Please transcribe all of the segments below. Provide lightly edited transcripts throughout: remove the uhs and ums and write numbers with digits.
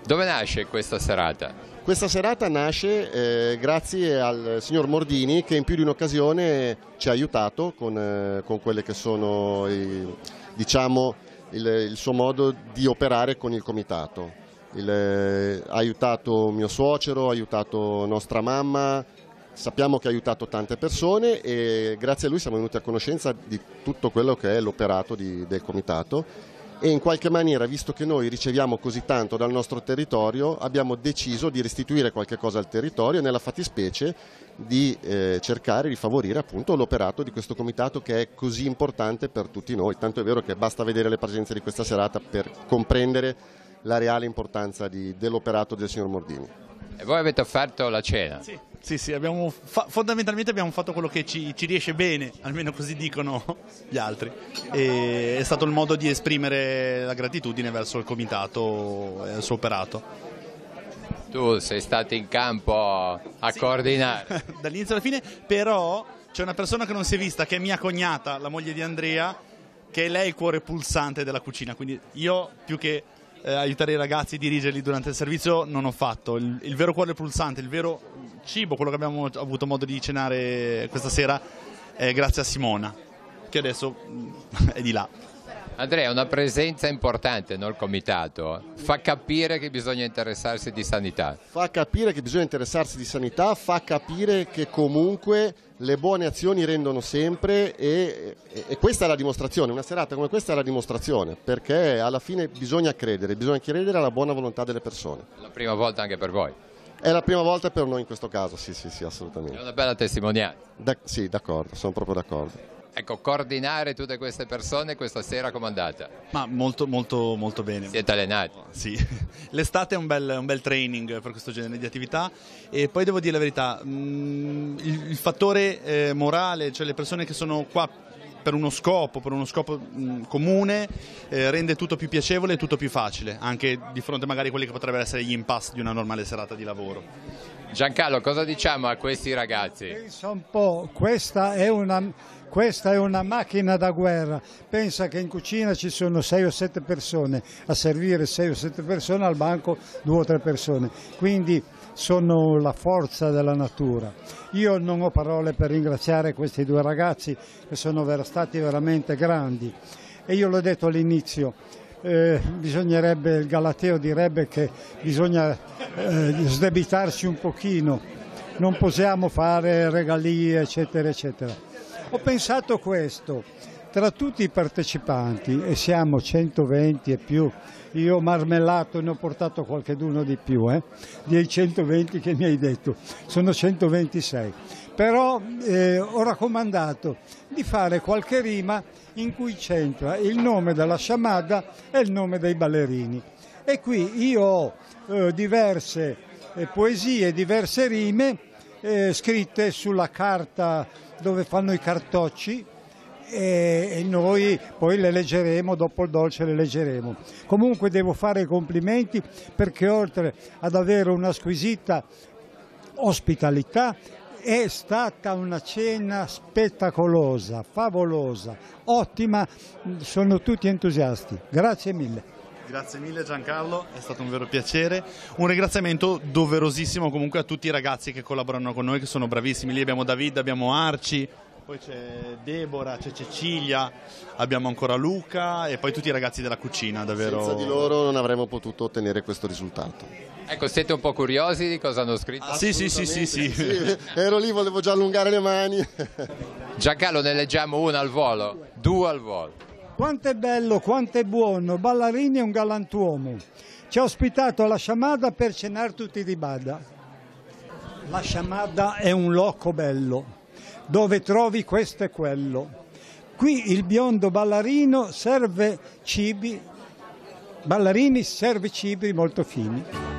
Dove nasce questa serata? Questa serata nasce grazie al signor Mordini, che in più di un'occasione ci ha aiutato con quelle che sono il suo modo di operare con il comitato. Ha aiutato mio suocero, ha aiutato nostra mamma, sappiamo che ha aiutato tante persone e grazie a lui siamo venuti a conoscenza di tutto quello che è l'operato del comitato. E in qualche maniera, visto che noi riceviamo così tanto dal nostro territorio, abbiamo deciso di restituire qualche cosa al territorio e nella fattispecie di cercare di favorire appunto l'operato di questo comitato che è così importante per tutti noi. Tanto è vero che basta vedere le presenze di questa serata per comprendere la reale importanza dell'operato del signor Mordini. E voi avete offerto la cena? Sì, fondamentalmente abbiamo fatto quello che ci riesce bene, almeno così dicono gli altri. E è stato il modo di esprimere la gratitudine verso il comitato e il suo operato. Tu sei stato in campo a coordinare. Dall'inizio alla fine, però c'è una persona che non si è vista, che è mia cognata, la moglie di Andrea, che è lei il cuore pulsante della cucina. Quindi io, più che aiutare i ragazzi, dirigerli durante il servizio, non ho fatto. Il vero cuore pulsante, il vero cibo, quello che abbiamo avuto modo di cenare questa sera, è grazie a Simona, che adesso è di là. Andrea, una presenza importante nel comitato fa capire che bisogna interessarsi di sanità. Fa capire che bisogna interessarsi di sanità, fa capire che comunque le buone azioni rendono sempre e questa è la dimostrazione, una serata come questa è la dimostrazione, perché alla fine bisogna credere alla buona volontà delle persone. È la prima volta anche per voi. È la prima volta per noi in questo caso, sì, assolutamente. È una bella testimonianza. Sì, d'accordo, sono proprio d'accordo. Ecco, coordinare tutte queste persone questa sera com'è andata? Ma molto bene. Siete allenati? Sì, l'estate è un bel training per questo genere di attività e poi devo dire la verità, il fattore morale, cioè le persone che sono qua per uno scopo comune, rende tutto più piacevole e tutto più facile, anche di fronte magari a quelli che potrebbero essere gli impasse di una normale serata di lavoro. Giancarlo, cosa diciamo a questi ragazzi? Pensa un po', questa è una macchina da guerra. Pensa che in cucina ci sono 6 o 7 persone, a servire 6 o 7 persone, al banco 2 o 3 persone. Quindi sono la forza della natura. Io non ho parole per ringraziare questi 2 ragazzi che sono stati veramente grandi. E io l'ho detto all'inizio, bisognerebbe, il Galateo direbbe che bisogna sdebitarsi un pochino, non possiamo fare regalie eccetera eccetera. Ho pensato questo, tra tutti i partecipanti, e siamo 120 e più, io marmellato ne ho portato qualcheduno di più, dei 120 che mi hai detto, sono 126, però ho raccomandato di fare qualche rima in cui c'entra il nome della sciamada e il nome dei ballerini. E qui io ho diverse poesie, diverse rime scritte sulla carta dove fanno i cartocci e noi poi le leggeremo, dopo il dolce le leggeremo. Comunque devo fare i complimenti perché oltre ad avere una squisita ospitalità è stata una cena spettacolosa, favolosa, ottima, sono tutti entusiasti. Grazie mille. Grazie mille Giancarlo, è stato un vero piacere. Un ringraziamento doverosissimo comunque a tutti i ragazzi che collaborano con noi, che sono bravissimi. Lì abbiamo David, abbiamo Arci, poi c'è Deborah, c'è Cecilia, abbiamo ancora Luca e poi tutti i ragazzi della cucina, davvero. Senza di loro non avremmo potuto ottenere questo risultato. Ecco, siete un po' curiosi di cosa hanno scritto? Sì. Ero lì, volevo già allungare le mani. Giancarlo, ne leggiamo una al volo, 2 al volo. Quanto è bello, quanto è buono, Ballarini è un galantuomo. Ci ha ospitato alla Sciamada per cenare tutti di bada. La Sciamada è un loco bello, dove trovi questo e quello. Qui il biondo Ballarini serve cibi molto fini.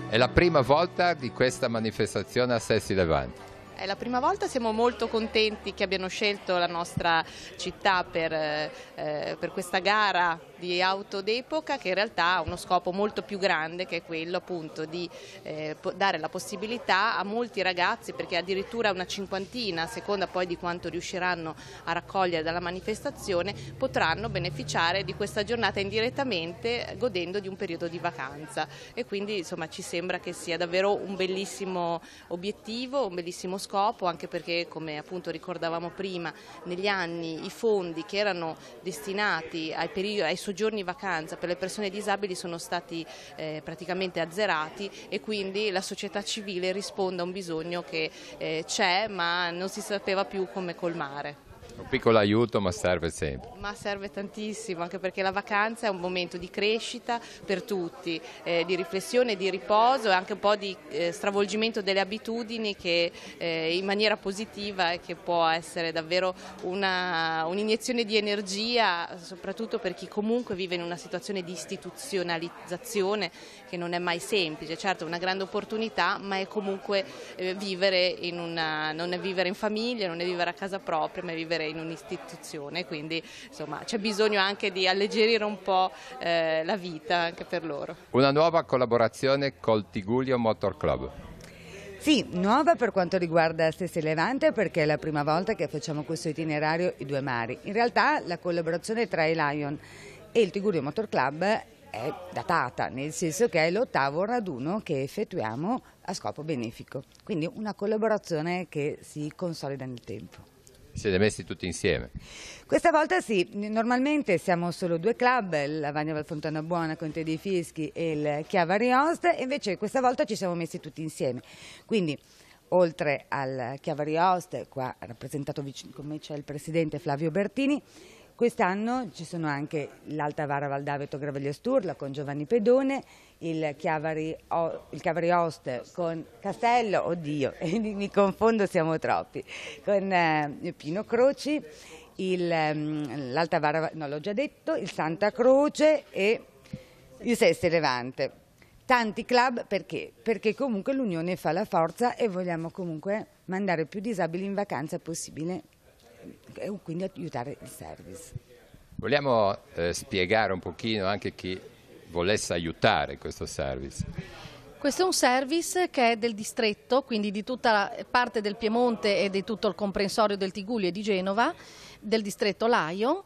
È la prima volta di questa manifestazione a Sessi Levante. È la prima volta, siamo molto contenti che abbiano scelto la nostra città per questa gara di auto d'epoca, che in realtà ha uno scopo molto più grande, che è quello appunto di dare la possibilità a molti ragazzi, perché addirittura una cinquantina, a seconda poi di quanto riusciranno a raccogliere dalla manifestazione, potranno beneficiare di questa giornata indirettamente godendo di un periodo di vacanza, e quindi insomma ci sembra che sia davvero un bellissimo obiettivo, un bellissimo scopo, anche perché, come appunto ricordavamo prima, negli anni i fondi che erano destinati ai soggiorni vacanza per le persone disabili sono stati praticamente azzerati, e quindi la società civile risponde a un bisogno che c'è, ma non si sapeva più come colmare. Un piccolo aiuto, ma serve sempre. Ma serve tantissimo, anche perché la vacanza è un momento di crescita per tutti, di riflessione, di riposo e anche un po' di stravolgimento delle abitudini, che in maniera positiva, e che può essere davvero un'iniezione di energia, soprattutto per chi comunque vive in una situazione di istituzionalizzazione che non è mai semplice. Certo, è una grande opportunità, ma è comunque vivere non è vivere in famiglia, non è vivere a casa propria, ma è vivere in un'istituzione, quindi insomma c'è bisogno anche di alleggerire un po' la vita anche per loro. Una nuova collaborazione col Tigullio Motor Club. Sì, nuova per quanto riguarda Sessi Levante, perché è la prima volta che facciamo questo itinerario I Due Mari. In realtà la collaborazione tra i Lion e il Tigullio Motor Club è datata, nel senso che è l'8º raduno che effettuiamo a scopo benefico, quindi una collaborazione che si consolida nel tempo. Siete messi tutti insieme? Questa volta sì, normalmente siamo solo 2 club, il Lavagna Valfontana Buona, Conte dei Fieschi e il Chiavari Host, e invece questa volta ci siamo messi tutti insieme. Quindi oltre al Chiavari Host, qua rappresentato con me c'è il presidente Flavio Bertini, quest'anno ci sono anche l'Alta Vara Valdaveto Gravaglio Sturla con Giovanni Pedone, il Chiavari Host con Castello, oddio, mi confondo, siamo troppi, con Pino Croci, l'Alta Vara, no, l'ho già detto, il Santa Croce e il Sessi Levante. Tanti club, perché? Perché comunque l'unione fa la forza e vogliamo comunque mandare più disabili in vacanza possibile, e quindi aiutare il service. Vogliamo spiegare un pochino anche chi volesse aiutare questo service. Questo è un service che è del distretto, quindi di tutta la parte del Piemonte e di tutto il comprensorio del Tigullio e di Genova, del distretto Lion.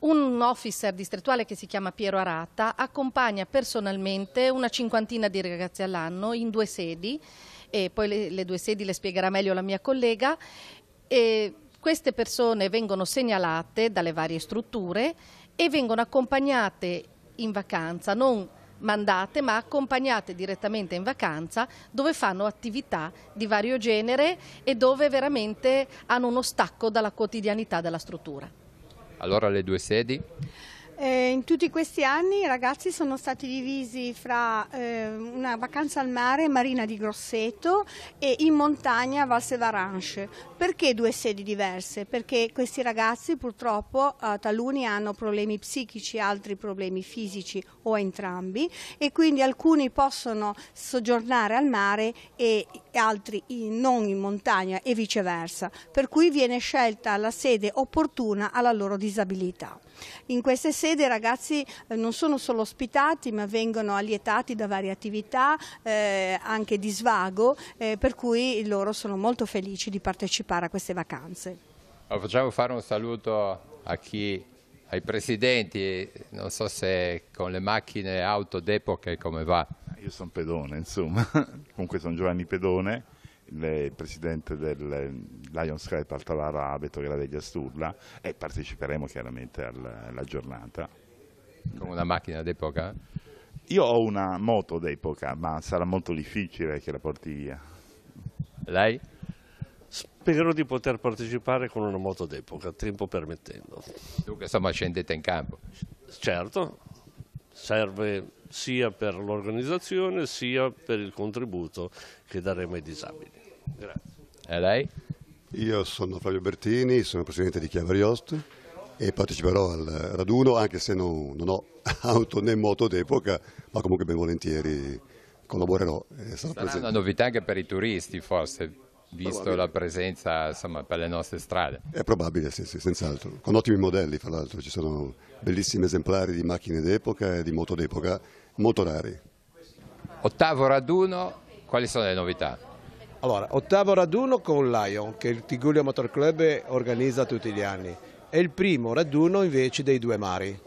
Un officer distrettuale che si chiama Piero Aratta accompagna personalmente una cinquantina di ragazzi all'anno in 2 sedi, e poi le 2 sedi le spiegherà meglio la mia collega. E queste persone vengono segnalate dalle varie strutture e vengono accompagnate in vacanza, non mandate ma accompagnate direttamente in vacanza, dove fanno attività di vario genere e dove veramente hanno uno stacco dalla quotidianità della struttura. Allora le 2 sedi? In tutti questi anni i ragazzi sono stati divisi fra una vacanza al mare, Marina di Grosseto, e in montagna Valse Varanche. Perché 2 sedi diverse? Perché questi ragazzi purtroppo taluni hanno problemi psichici, altri problemi fisici o entrambi, e quindi alcuni possono soggiornare al mare e altri non in montagna e viceversa, per cui viene scelta la sede opportuna alla loro disabilità. In queste sedi i ragazzi non sono solo ospitati, ma vengono allietati da varie attività anche di svago, per cui loro sono molto felici di partecipare a queste vacanze. Facciamo fare un saluto ai presidenti, non so se con le macchine auto d'epoca come va. Io sono Pedone, insomma, comunque sono Giovanni Pedone, il presidente del Lions Club Alta Vara Veto Graveglia Sturla, e parteciperemo chiaramente alla giornata. Con una macchina d'epoca? Io ho una moto d'epoca, ma sarà molto difficile che la porti via. Lei? Spero di poter partecipare con una moto d'epoca, tempo permettendo. Dunque insomma scendete in campo? Certo, serve sia per l'organizzazione sia per il contributo che daremo ai disabili. Grazie. E lei? Io sono Flavio Bertini, sono presidente di Chiavari Host e parteciperò al raduno, anche se non ho auto né moto d'epoca, ma comunque ben volentieri collaborerò. Sarà una novità anche per i turisti forse, visto la presenza insomma, per le nostre strade. È probabile, sì, senz'altro. Con ottimi modelli, fra l'altro. Ci sono bellissimi esemplari di macchine d'epoca e di moto d'epoca, molto rari. Ottavo raduno, quali sono le novità? Allora, ottavo raduno con Lion, che il Tigullio Motor Club organizza tutti gli anni. È il primo raduno invece dei due mari.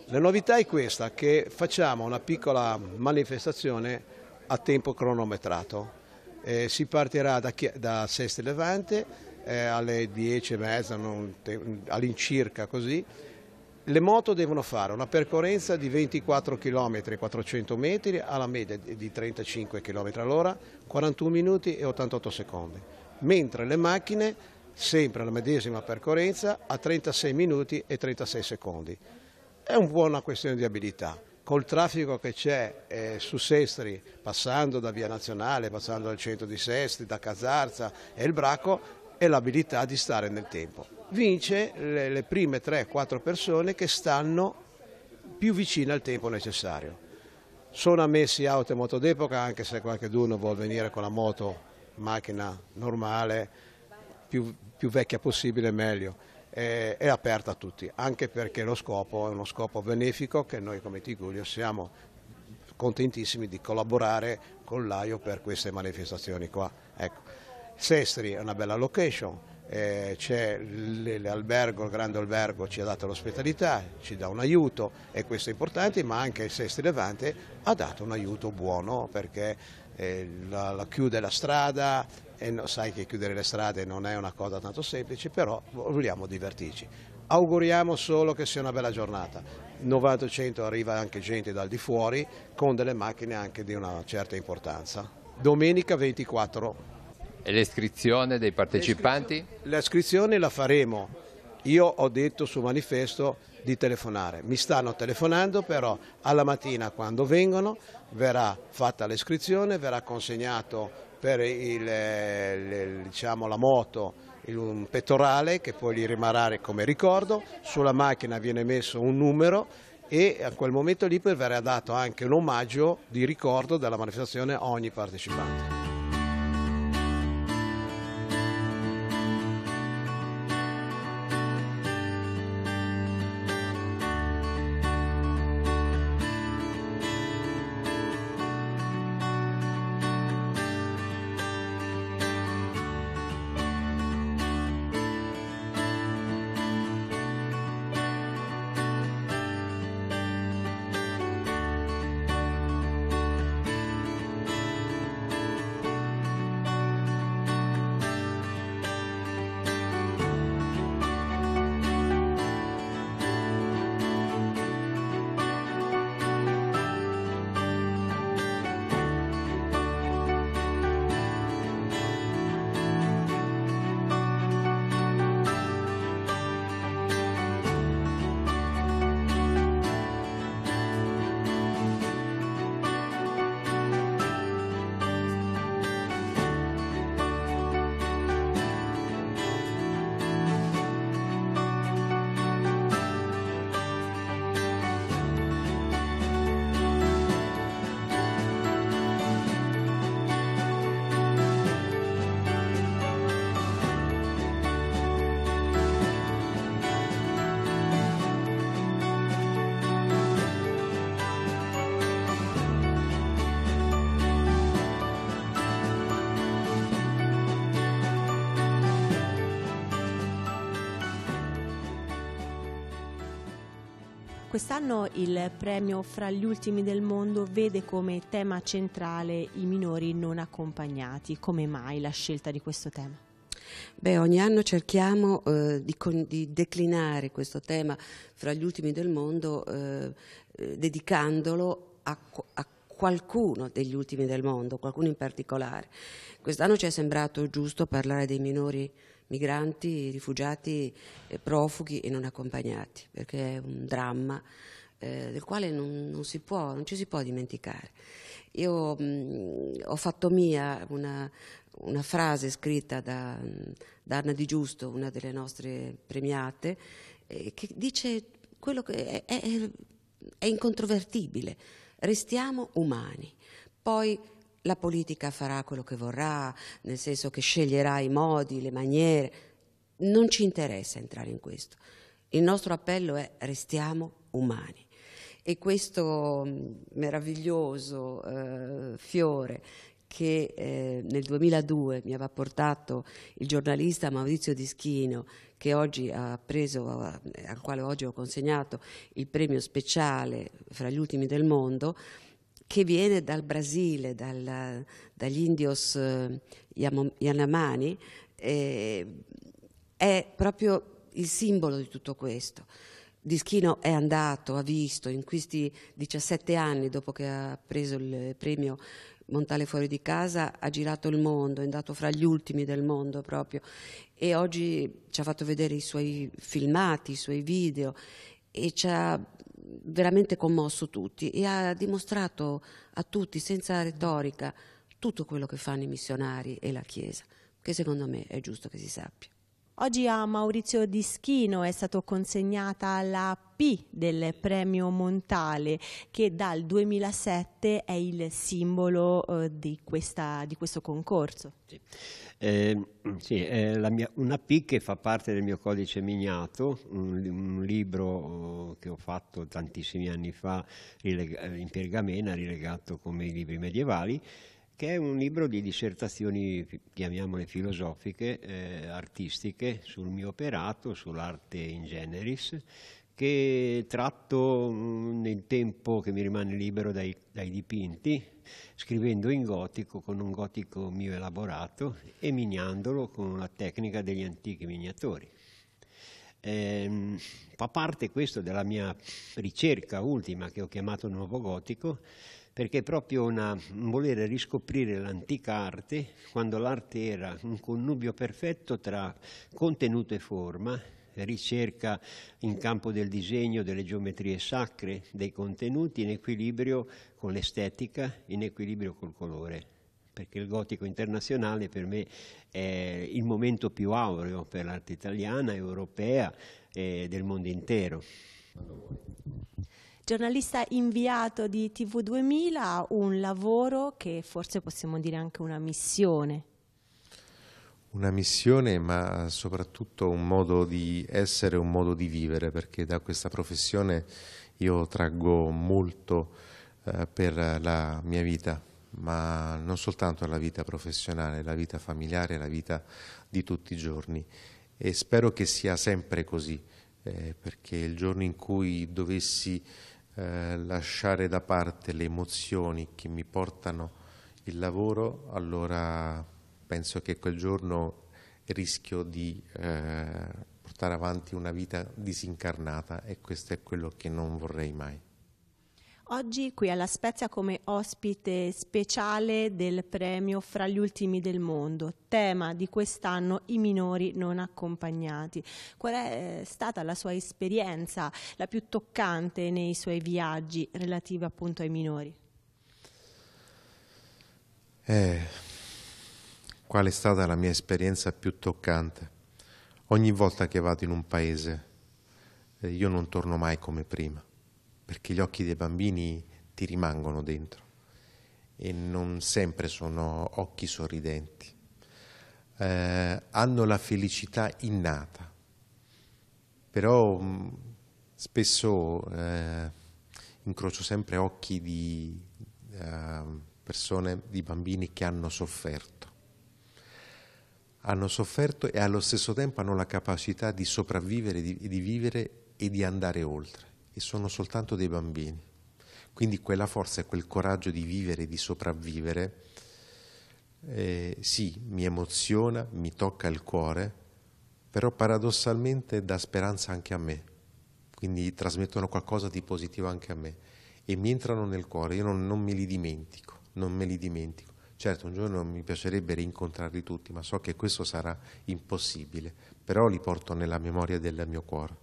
La novità è questa, che facciamo una piccola manifestazione a tempo cronometrato. Si partirà da Sesti Levante alle 10:30, all'incirca così. Le moto devono fare una percorrenza di 24 km 400 metri alla media di 35 km all'ora, 41 minuti e 88 secondi, mentre le macchine sempre la medesima percorrenza a 36 minuti e 36 secondi. È un po' una questione di abilità. Col traffico che c'è su Sestri, passando da Via Nazionale, passando dal centro di Sestri, da Casarza e il Bracco, è l'abilità di stare nel tempo. Vince le prime 3-4 persone che stanno più vicine al tempo necessario. Sono ammessi auto e moto d'epoca, anche se qualcuno vuol venire con la moto, macchina normale, più vecchia possibile meglio. È aperta a tutti, anche perché lo scopo è uno scopo benefico che noi come Tigullio siamo contentissimi di collaborare con l'AIO per queste manifestazioni qua. Ecco. Sestri è una bella location, c'è l'albergo, il grande albergo ci ha dato l'ospitalità, ci dà un aiuto e questo è importante, ma anche il Sestri Levante ha dato un aiuto buono perché chiude la strada e sai che chiudere le strade non è una cosa tanto semplice, però vogliamo divertirci. Auguriamo solo che sia una bella giornata. 90-100 arriva anche gente dal di fuori con delle macchine anche di una certa importanza. Domenica 24. E l'iscrizione dei partecipanti? L'iscrizione la faremo. Io ho detto sul manifesto di telefonare. Mi stanno telefonando, però alla mattina quando vengono verrà fatta l'iscrizione, verrà consegnato per diciamo, la moto un pettorale che poi gli rimarrà come ricordo, sulla macchina viene messo un numero e a quel momento lì poi verrà dato anche un omaggio di ricordo della manifestazione a ogni partecipante. Quest'anno il premio Fra gli ultimi del mondo vede come tema centrale i minori non accompagnati. Come mai la scelta di questo tema? Beh, ogni anno cerchiamo di declinare questo tema Fra gli ultimi del mondo dedicandolo a qualcuno degli ultimi del mondo, qualcuno in particolare. Quest'anno ci è sembrato giusto parlare dei minori migranti, rifugiati, profughi e non accompagnati, perché è un dramma del quale non ci si può dimenticare. Io ho fatto mia una frase scritta da Anna Di Giusto, una delle nostre premiate, che dice quello che è incontrovertibile: restiamo umani. Poi la politica farà quello che vorrà, nel senso che sceglierà i modi, le maniere. Non ci interessa entrare in questo. Il nostro appello è: restiamo umani. E questo meraviglioso fiore che nel 2002 mi aveva portato il giornalista Maurizio Dischino, che oggi al quale oggi ho consegnato il premio speciale fra gli ultimi del mondo, che viene dal Brasile, dagli indios Yanomami, è proprio il simbolo di tutto questo. Dischino è andato, ha visto in questi 17 anni, dopo che ha preso il premio Montale fuori di casa, ha girato il mondo, è andato fra gli ultimi del mondo proprio, e oggi ci ha fatto vedere i suoi filmati, i suoi video, e ci ha veramente commosso tutti e ha dimostrato a tutti, senza retorica, tutto quello che fanno i missionari e la Chiesa, che secondo me è giusto che si sappia. Oggi a Maurizio Dischino è stato consegnata la P del premio Montale, che dal 2007 è il simbolo di questo concorso. Sì. Sì, è una P che fa parte del mio codice miniato, un libro che ho fatto tantissimi anni fa in pergamena, rilegato come i libri medievali, che è un libro di dissertazioni, chiamiamole filosofiche, artistiche, sul mio operato, sull'arte in generis, che tratto nel tempo che mi rimane libero dai dipinti, scrivendo in gotico, con un gotico mio elaborato, e miniandolo con la tecnica degli antichi miniatori. Fa parte questo della mia ricerca ultima, che ho chiamato Nuovo Gotico, perché è proprio un volere riscoprire l'antica arte, quando l'arte era un connubio perfetto tra contenuto e forma, ricerca in campo del disegno, delle geometrie sacre, dei contenuti, in equilibrio con l'estetica, in equilibrio col colore. Perché il gotico internazionale per me è il momento più aureo per l'arte italiana, europea e del mondo intero. Giornalista inviato di TV2000, un lavoro che forse possiamo dire anche una missione. Una missione, ma soprattutto un modo di essere, un modo di vivere, perché da questa professione io traggo molto per la mia vita, ma non soltanto la vita professionale, la vita familiare, la vita di tutti i giorni, e spero che sia sempre così, perché il giorno in cui dovessi lasciare da parte le emozioni che mi portano il lavoro, allora penso che quel giorno rischio di portare avanti una vita disincarnata, e questo è quello che non vorrei mai. Oggi qui alla Spezia come ospite speciale del premio Fra gli ultimi del mondo, tema di quest'anno i minori non accompagnati. Qual è stata la sua esperienza, la più toccante nei suoi viaggi relativi appunto ai minori? Qual è stata la mia esperienza più toccante? Ogni volta che vado in un paese io non torno mai come prima, perché gli occhi dei bambini ti rimangono dentro e non sempre sono occhi sorridenti. Hanno la felicità innata, però spesso incrocio sempre occhi di persone, di bambini che hanno sofferto e allo stesso tempo hanno la capacità di sopravvivere, di vivere e di andare oltre. E sono soltanto dei bambini, quindi quella forza e quel coraggio di vivere, di sopravvivere, sì, mi emoziona, mi tocca il cuore, però paradossalmente dà speranza anche a me, quindi trasmettono qualcosa di positivo anche a me e mi entrano nel cuore. Io non me li dimentico, Certo, un giorno mi piacerebbe rincontrarli tutti, ma so che questo sarà impossibile, però li porto nella memoria del mio cuore.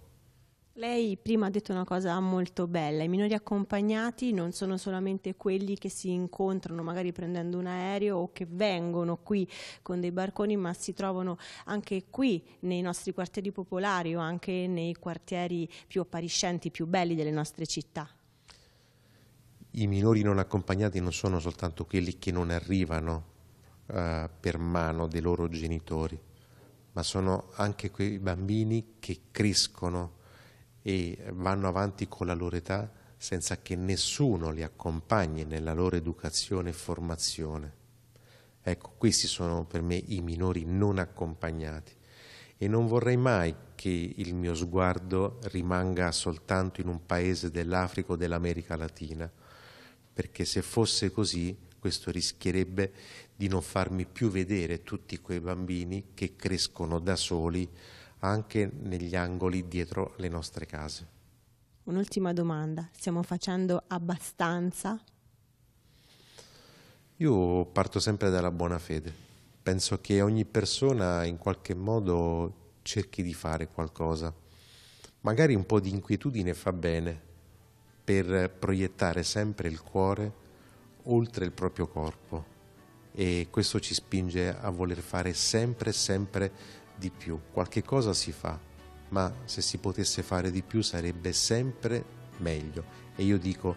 Lei prima ha detto una cosa molto bella: i minori accompagnati non sono solamente quelli che si incontrano magari prendendo un aereo o che vengono qui con dei barconi, ma si trovano anche qui nei nostri quartieri popolari o anche nei quartieri più appariscenti, più belli delle nostre città. I minori non accompagnati non sono soltanto quelli che non arrivano per mano dei loro genitori, ma sono anche quei bambini che crescono e vanno avanti con la loro età senza che nessuno li accompagni nella loro educazione e formazione. Ecco, questi sono per me i minori non accompagnati e non vorrei mai che il mio sguardo rimanga soltanto in un paese dell'Africa o dell'America Latina, perché se fosse così questo rischierebbe di non farmi più vedere tutti quei bambini che crescono da soli anche negli angoli dietro le nostre case. Un'ultima domanda, stiamo facendo abbastanza? Io parto sempre dalla buona fede, penso che ogni persona in qualche modo cerchi di fare qualcosa, magari un po' di inquietudine fa bene per proiettare sempre il cuore oltre il proprio corpo e questo ci spinge a voler fare sempre di più. Qualche cosa si fa, ma se si potesse fare di più sarebbe sempre meglio. E io dico,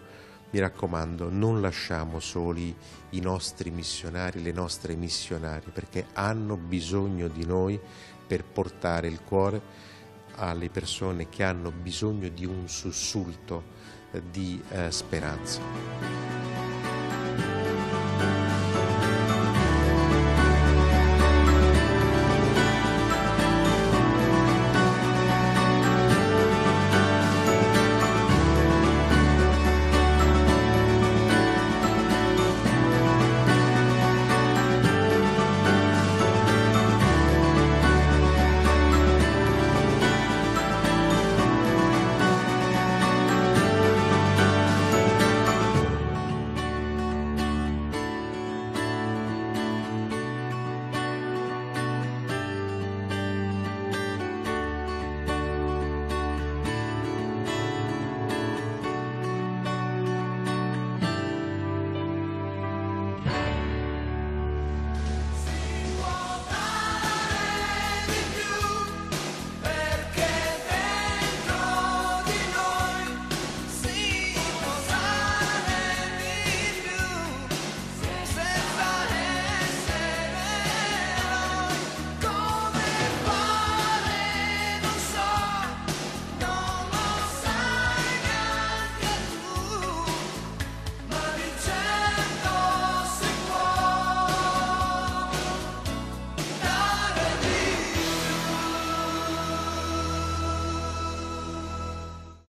mi raccomando, non lasciamo soli i nostri missionari, le nostre missionarie, perché hanno bisogno di noi per portare il cuore alle persone che hanno bisogno di un sussulto di speranza.